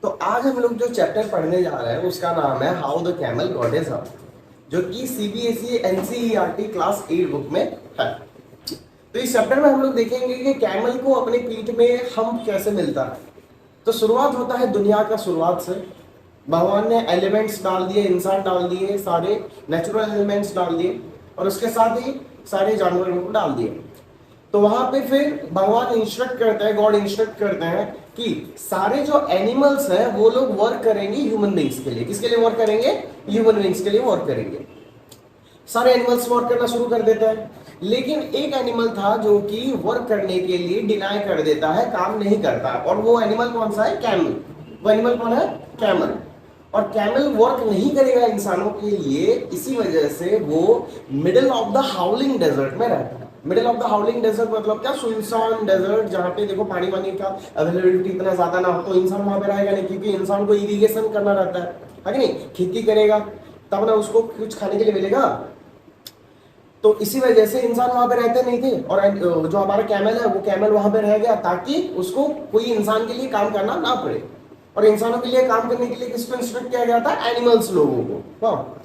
तो आज हम लोग जो चैप्टर पढ़ने जा रहे हैं उसका नाम है how the camel got his hump, जो कि सीबीएसई एनसीईआरटी क्लास 8 बुक में है। तो इस चैप्टर में हम लोग देखेंगे कि कैमल को अपने पीठ में हम्प कैसे मिलता है। तो शुरुआत होता है दुनिया का शुरुआत से। भगवान ने एलिमेंट्स डाल दिए, इंसान डाल दिए, सारे नेचुरल एलिमेंट्स डाल दिए और उसके साथ ही सारे जानवरों को डाल दिए। तो वहां पे फिर भगवान इंस्ट्रक्ट करते हैं, गॉड इंस्ट्रक्ट करते हैं कि सारे जो एनिमल्स हैं वो लोग वर्क करेंगे ह्यूमन बींग्स के लिए। किसके लिए वर्क करेंगे? ह्यूमन बींग्स के लिए वर्क करेंगे। सारे एनिमल्स वर्क करना शुरू कर देते हैं, लेकिन एक एनिमल था जो कि वर्क करने के लिए डिनाई कर देता है, काम नहीं करता। और वो एनिमल कौन सा है? कैमल। वो एनिमल कौन है? कैमल। और कैमल वर्क नहीं करेगा इंसानों के लिए, इसी वजह से वो middle of the howling desert में रहता है। Middle of the howling desert मतलब क्या? सुनसान डेजर्ट, जहां पे देखो पानी वानी का अवेलेबिलिटी इतना ज्यादा ना हो, तो इंसान वहां पे रहेगा नहीं, क्योंकि इंसान को इरिगेशन करना रहता है कि नहीं? खेती करेगा तब ना उसको कुछ खाने के लिए मिलेगा। तो इसी वजह से इंसान वहां पे रहते नहीं थे, और जो हमारा कैमल है वो कैमल वहां पे रह गया ताकि उसको कोई इंसान के लिए काम करना ना पड़े। और इंसानों के लिए काम करने के लिए किसको इंस्ट्रक्ट किया गया था? एनिमल्स लोगों को। हाँ,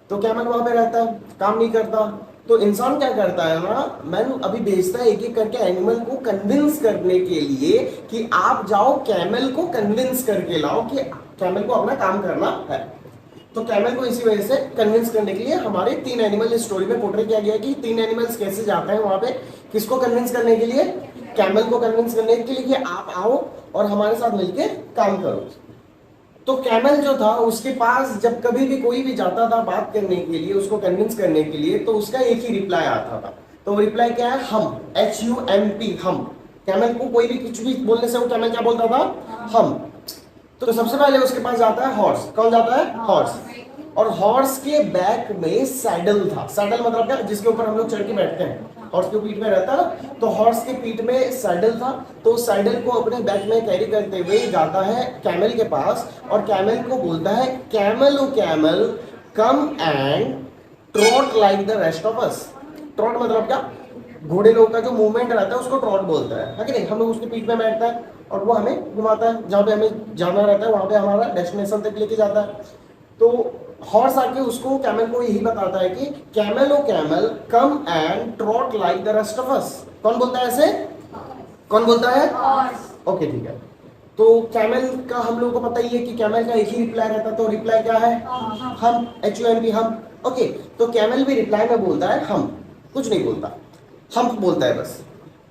तो कैमल वहां पे रहता है, काम नहीं करता। तो इंसान क्या करता है ना, मैंने अभी भेजता है एक एक करके एनिमल को कन्विंस करने के लिए कि आप जाओ कैमल को कन्विंस करके लाओ कि कैमल को अपना काम करना है। तो कैमल को इसी वजह से कन्विंस करने के लिए हमारे 3 एनिमल इस स्टोरी में पोर्ट्रे किया गया कि 3 एनिमल्स कैसे जाते हैं वहां पे, किसको कन्विंस करने के लिए? कैमल को कन्विंस करने के लिए कि आप आओ और हमारे साथ मिलके काम करो। तो कैमल जो था उसके पास जब कभी भी कोई भी जाता था बात करने के लिए, उसको कन्विंस करने के लिए, तो उसका एक ही रिप्लाई आता था। तो वो रिप्लाई क्या है? हम, HUMP, हम। कैमल को कोई भी कुछ भी बोलने से वो कैमल क्या बोलता था? हम। तो सबसे पहले उसके पास जाता है हॉर्स। कौन जाता है? हॉर्स। और हॉर्स के बैक में सैडल था। सैडल मतलब क्या? जिसके ऊपर हम लोग चढ़ के बैठते हैं, हॉर्स के पीठ में रहता है ना, तो हॉर्स के पीठ में सैडल था। तो सैडल को अपने बैक में कैरी करते हुए जाता है कैमल के पास और कैमल को बोलता है, camel o camel come and trot like the rest of us. Trot मतलब क्या? घोड़े लोग का जो मूवमेंट रहता है उसको ट्रॉट बोलता है कि नहीं? हम लोग उसके पीठ में बैठता है और वो हमें घुमाता है, जहाँ पे हमें जाना रहता है वहां पे हमारा डेस्टिनेशन तक लेके जाता है। तो हॉर्स आके उसको कैमल को यही बताता है कि camel o camel come and trot like the rest of us. कौन बोलता है ऐसे? कौन बोलता है? ओके, ठीक है। तो कैमल का हम लोगों को पता ही है कि कैमल का एक ही रिप्लाई रहता है। तो रिप्लाई क्या है? हम, HUMP, हम। ओके, तो कैमल भी रिप्लाई में बोलता है हम, कुछ नहीं बोलता, हम बोलता है बस।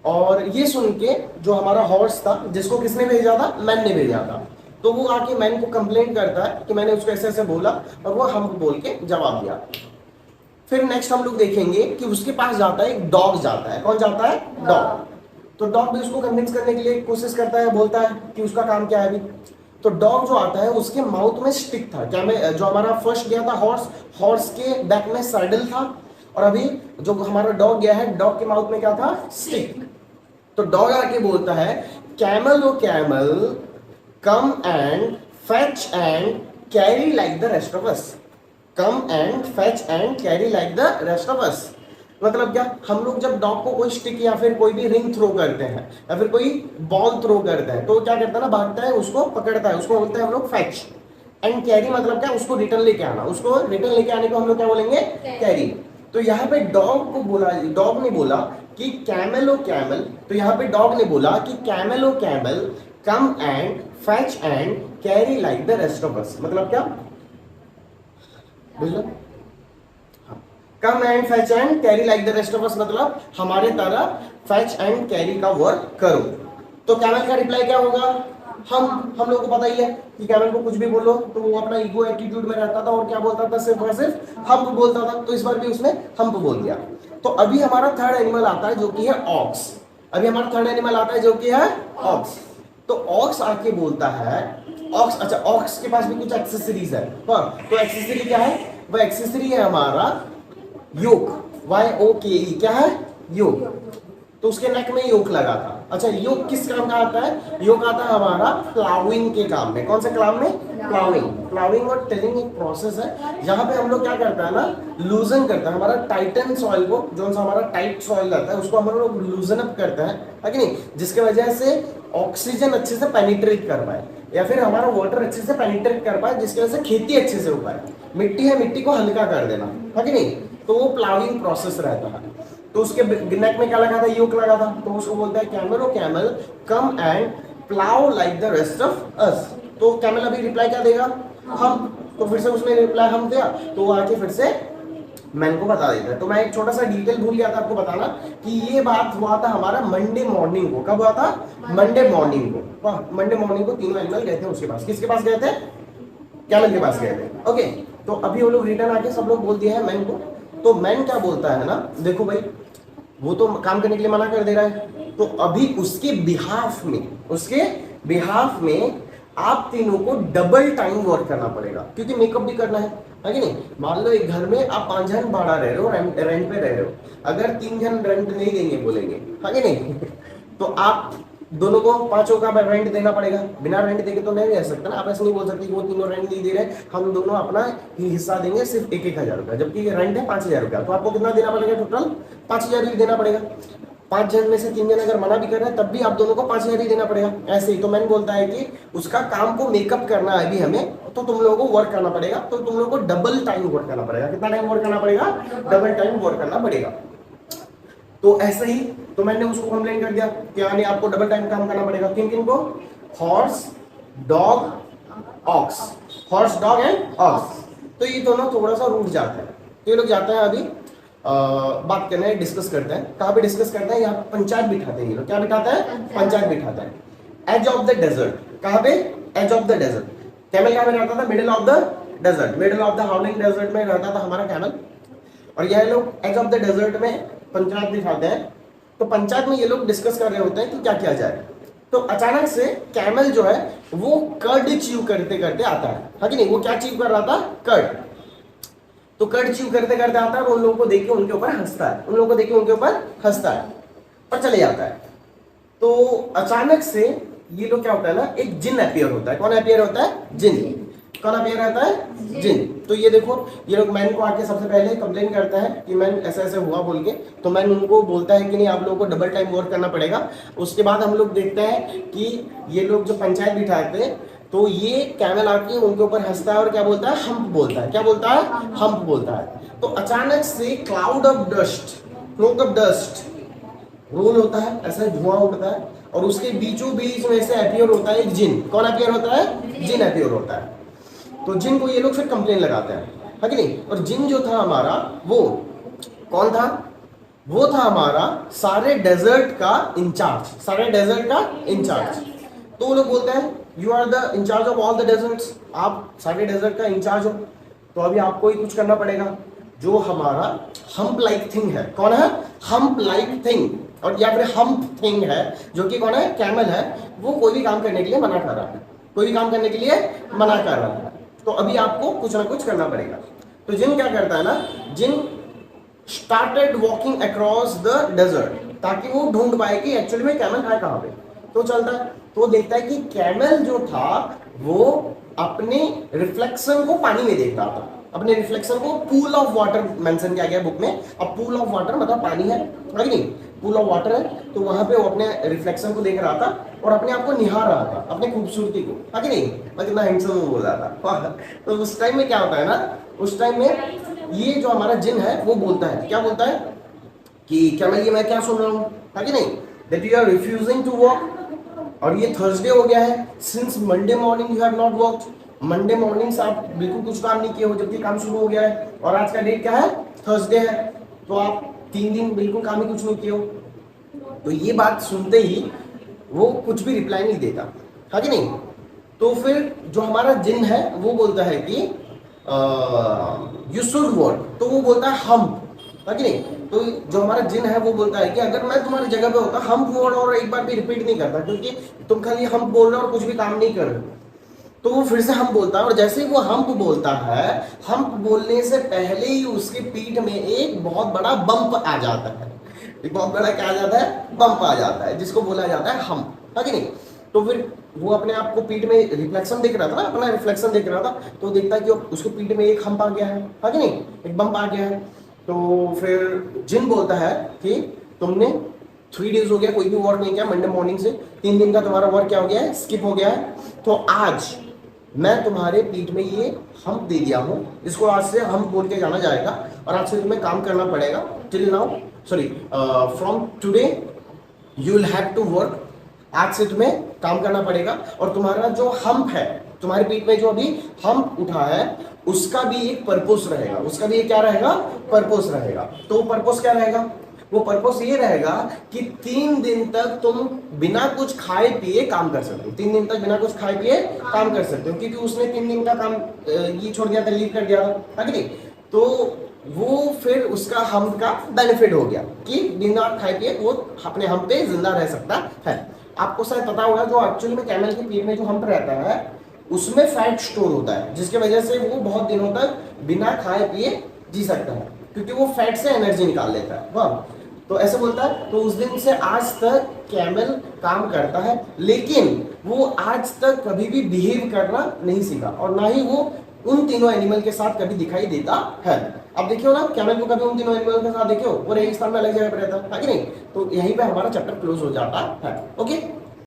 और ये सुन के जो हमारा हॉर्स था, जिसको किसने भेजा था? मैन ने भेजा था, तो वो आके मैन को कंप्लेंट करता है कि मैंने उसको ऐसे ऐसे बोला, और वो हम बोल के जवाब दिया। फिर नेक्स्ट हम लोग देखेंगे कि उसके पास जाता है एक डॉग जाता है। कौन जाता है? डॉग। तो डॉग भी उसको कन्विंस करने के लिए कोशिश करता है, बोलता है कि उसका काम क्या है अभी। तो डॉग जो आता है उसके माउथ में स्टिक था। क्या में जो हमारा फर्स्ट गया था हॉर्स, हॉर्स के बैक में सैडल था, और अभी जो हमारा डॉग गया है, डॉग के माउथ में क्या था? स्टिक। तो डॉग आके बोलता है, camel o camel come and fetch and carry like the rest of us. Come and fetch and carry like the rest of us मतलब क्या? हम लोग जब डॉग को कोई स्टिक या फिर कोई भी रिंग थ्रो करते हैं या फिर कोई बॉल थ्रो करते हैं, तो क्या करता है ना, भागता है, उसको पकड़ता है, उसको बोलते हैं हम लोग फेच। एंड कैरी मतलब क्या? उसको रिटर्न लेके आना। उसको रिटर्न लेके आने को हम लोग क्या बोलेंगे? कैरी। तो यहाँ पे डॉग को बोला, डॉग ने बोला कि कैमल ओ कैमल, तो यहाँ पे डॉग ने बोला कि camel o camel come and fetch and carry like the rest of us. मतलब क्या? बुझलो? Come and fetch and carry like the rest of us मतलब हमारे तरह फेच एंड कैरी का वर्क करो। तो कैमल का रिप्लाई क्या होगा? हम लोगों को पता ही है कि कैमल को कुछ भी बोलो तो वो अपना ईगो एटीट्यूड में रहता था और क्या बोलता था? सिर्फ और सिर्फ हम बोलता था। तो इस बार भी उसने हम बोल दिया। तो अभी हमारा थर्ड एनिमल आता है जो कि है ऑक्स। अभी हमारा थर्ड एनिमल आता है जो कि है ऑक्स। तो ऑक्स आके बोलता है, ऑक्स, अच्छा, ऑक्स के पास भी कुछ एक्सेसरीज है। हाँ, तो एक्सेसरी क्या है? वो एक्सेसरी है हमारा योक, YOKE। क्या है? योक। तो उसके नेक में योक लगा था। अच्छा, योक किस काम का आता है? योक आता है हमारा प्लाविंग के काम में। कौन से काम में? प्लाविंग। प्लाविंग और टिलिंग एक प्रोसेस है जहां पे हम लोग क्या करता है ना, लूजन करता है हमारा टाइटन सॉइल को, जो सा हमारा टाइट सॉइल रहता है उसको हम लोग लूजन अप करते हैं कि नहीं, जिसके वजह से ऑक्सीजन अच्छे से पेनिट्रेट कर पाए। या फिर हमारा वाटर अच्छे से पेनिट्रेट कर पाए, जिसकी वजह से खेती अच्छे से हो पाए। मिट्टी है, मिट्टी को हल्का कर देना है कि नहीं, तो वो प्लाविंग प्रोसेस रहता है। तो उसके नेक में क्या लगा था, योक लगा था, तो उसको बोलता है camel, o camel come and plough like the rest of us. तो कैमल अभी रिप्लाई क्या देगा, हम। तो फिर से उसने रिप्लाई हम दिया, तो वो आके फिर से मैन को बता देता है। तो मैं एक छोटा सा डिटेल भूल गया था आपको बताना कि ये बात हुआ था हमारा मंडे मॉर्निंग को। कब हुआ था, मंडे मॉर्निंग को। मंडे मॉर्निंग को तीनों एनिमल गए थे उसके पास। किसके पास गए थे, कैमल के पास गए थे। ओके, तो अभी वो लोग रिटर्न आके सब लोग बोल दिया है मैन को। तो मैन क्या बोलता है ना, देखो भाई वो तो काम करने के लिए मना कर दे रहा है, तो अभी उसके बिहाफ में आप तीनों को डबल टाइम वर्क करना पड़ेगा, क्योंकि मेकअप भी करना है कि नहीं। मान लो एक घर में आप 5 जन भाड़ा रह रहे हो, रेंट पे रह रहे हो, अगर 3 जन रेंट नहीं देंगे बोलेंगे, हाँ कि नहीं, तो आप दोनों को 5 का रेंट देना पड़ेगा। बिना रेंट देके तो नहीं रह सकता ना। आप ऐसे नहीं बोल सकते कि वो तीनों रेंट नहीं दे रहे, हम दोनों अपना ही हिस्सा देंगे सिर्फ 1,000 रुपया, जबकि रेंट है 5,000 रुपया। तो आपको कितना देना पड़ेगा, टोटल 5,000 ही देना पड़ेगा। 5 जन में से 3 जन अगर मना भी कर रहे हैं तब भी आप दोनों को 5,000 ही देना पड़ेगा। ऐसे ही तो मैंने बोलता है कि उसका काम को मेकअप करना है अभी हमें, तो तुम लोगों को वर्क करना पड़ेगा, तो तुम लोगों को डबल टाइम वर्क करना पड़ेगा। कितना टाइम वर्क करना पड़ेगा, डबल टाइम वर्क करना पड़ेगा। तो ऐसे ही तो मैंने उसको कंप्लेन कर दिया कि यानी आपको डबल टाइम काम करना पड़ेगा। किन किन को, horse, dog, ox, horse, dog and ox. तो ये दोनों थोड़ा सा रूठ जाते हैं। तो ये लोग जाते हैं अभी बात करने, डिस्कस करते हैं। कहाँ पे डिस्कस करते हैं, यहाँ पंचायत बिठाते हैं ये लोग। क्या बिठाते हैं, पंचायत बिठाते हैं। एज ऑफ द डेजर्ट, कहाँ पे, edge of the desert. Camel कहाँ पे रहता था, middle of the desert, middle of the howling desert में रहता था हमारा कैमल। और यह लोग एज ऑफ द डेजर्ट में पंचायत बिठाते हैं। तो पंचायत में ये लोग डिस्कस कर रहे होते हैं कि क्या किया जाए। तो अचानक से कैमल जो है वो कर्ड च्यू करते करते आता है कि नहीं। वो क्या च्यू कर रहा था, कर्ड। तो कर्ड च्यू करते करते आता है और उन लोगों को देख के उनके ऊपर हंसता है, उन लोगों को देख के उनके ऊपर हंसता है और चले जाता है। तो अचानक से ये लोग क्या होता है ना, एक जिन अपीयर होता है। कौन अपीयर होता है, जिन। कौन अपीयर रहता है, जिन। तो ये देखो ये लोग मैन को आके सबसे पहले कंप्लेन करता है कि मैन ऐसा ऐसे हुआ बोल के। तो मैन उनको बोलता है कि नहीं आप लोगों को डबल टाइम वर्क करना पड़ेगा। उसके बाद हम लोग देखते हैं कि ये लोग जो पंचायत बिठाते हैं, तो ये कैमल आके उनके ऊपर हंसता है और क्या बोलता है, हम्प बोलता है। क्या बोलता है, हम्प बोलता है। तो अचानक से cloud of dust, smoke of dust roll होता है, ऐसा धुआं उठता है और उसके बीचों बीच में से अपीयर होता है एक जिन। कौन अपीयर होता है, जिन अपीयर होता है। तो जिन को ये लोग फिर कंप्लेन लगाते हैं, है कि नहीं। और जिन जो था हमारा वो कौन था, वो था हमारा सारे डेजर्ट का इंचार्ज, सारे डेजर्ट का इंचार्ज। तो वो लोग बोलते हैं you are the incharge of all the deserts, आप सारे डेजर्ट का इंचार्ज हो, तो अभी आपको ही कुछ करना पड़ेगा। जो हमारा हम्प लाइक थिंग है, कौन है, हम्प लाइक थिंग, और या फिर हम्प थिंग है जो कि कौन है, कैमल है। वो कोई भी काम करने के लिए मना कर रहा है, कोई भी काम करने के लिए मना कर रहा है। तो अभी आपको कुछ ना कुछ करना पड़ेगा। तो जिन क्या करता है ना, जिन started walking across the desert, ताकि वो ढूंढ पाए कि एक्चुअली में कैमल है कहाँ पे। तो चलता है, तो देखता है कि कैमल जो था वो अपने रिफ्लेक्शन को पानी में देख रहा था। अपने रिफ्लेक्शन को पूल ऑफ वाटर मेंशन किया गया बुक में। अब पूल ऑफ वाटर मतलब पानी है कि नहीं, पूल ऑफ वाटर है। तो वहां पे वो अपने रिफ्लेक्शन को देख रहा था और अपने आप को निहार रहा था, अपनी खूबसूरती को, है कि नहीं। मैं कितना हैंडसम बोल रहा था। तो उस टाइम में क्या होता है ना, उस टाइम में ये जो हमारा जिन है वो बोलता है, क्या बोलता है कि क्या मैं क्या सुन रहा हूँ, है कि नहीं, that you are refusing to walk. और ये थर्सडे हो गया है, since Monday morning you have not walked. Monday morning से आप बिल्कुल कुछ काम नहीं किए हो, जबकि काम शुरू हो गया है और आज का डेट क्या है, थर्सडे है। तो आप 3 दिन बिल्कुल काम ही कुछ नहीं किए हो। तो ये बात सुनते ही वो कुछ भी रिप्लाई नहीं देता, है कि नहीं। तो फिर जो हमारा जिन है वो बोलता है कि यू शुड वर्क। तो वो बोलता है हम, है कि नहीं। तो जो हमारा जिन है वो बोलता है कि अगर मैं तुम्हारी जगह पे होता हम वर्ड और एक बार भी रिपीट नहीं करता, क्योंकि तुम खाली हम बोल रहे हो और कुछ भी काम नहीं कर रहे। तो वो फिर से हम बोलता है और जैसे ही वो हम्प बोलता है, हम्प बोलने से पहले ही उसकी पीठ में एक बहुत बड़ा बम्प आ जाता है। एक बहुत बड़ा क्या आ जाता है, बम्प आ जाता है, जिसको बोला जाता है हम्प, है कि नहीं। तो फिर वो अपने आप को पीठ में रिफ्लेक्शन देख रहा था ना, अपना रिफ्लेक्शन देख रहा था। तो देखता है कि उसको पीठ में एक हम्प आ गया है कि नहीं, एक बम्प आ गया है। तो फिर जिन बोलता है कि तुमने 3 डेज हो गया कोई भी वर्क नहीं किया, मंडे मॉर्निंग से 3 दिन का तुम्हारा वर्क क्या हो गया है, स्किप हो गया है। तो आज मैं तुम्हारे पीठ में ये हम्प दे दिया हूं, इसको आज से हम्प बोल के जाना जाएगा और आज से तुम्हें काम करना पड़ेगा। Till now sorry from today you will have to work. आज से तुम्हें काम करना पड़ेगा और तुम्हारा जो हम्प है, तुम्हारे पीठ में जो अभी हम्प उठा है, उसका भी एक पर्पस रहेगा, उसका भी एक क्या रहेगा, पर्पस रहेगा। तो पर्पस क्या रहेगा, वो पर्पस ये रहेगा कि 3 दिन तक तुम बिना कुछ खाए पिए काम कर सकते हो, 3 दिन तक बिना कुछ खाए पिए काम कर सकते हो, क्योंकि उसने 3 दिन का काम ये छोड़ दिया था, लीव कर दिया था, है नहीं? तो वो फिर उसका हम का बेनिफिट हो गया कि बिना खाए पिए वो अपने हम पे जिंदा रह सकता है। आपको शायद पता होगा जो एक्चुअली में कैमल के पीठ में जो हम्प रहता है उसमें फैट स्टोर होता है, जिसके वजह से वो बहुत दिनों तक बिना खाए पिए जी सकता है, क्योंकि वो फैट से एनर्जी निकाल लेता है। वाह, तो ऐसे बोलता है। तो उस दिन से आज तक कैमल काम करता है, लेकिन वो आज तक कभी भी बिहेव करना नहीं सीखा और ना ही वो उन तीनों एनिमल के साथ कभी दिखाई देता है। अब देखियो ना, कैमल को कभी उन तीनों एनिमल के साथ देखियो, वो रेगिस्तान में अलग जगह पर रहता है कि नहीं? तो यहीं पे हमारा चैप्टर क्लोज हो जाता है। ओके।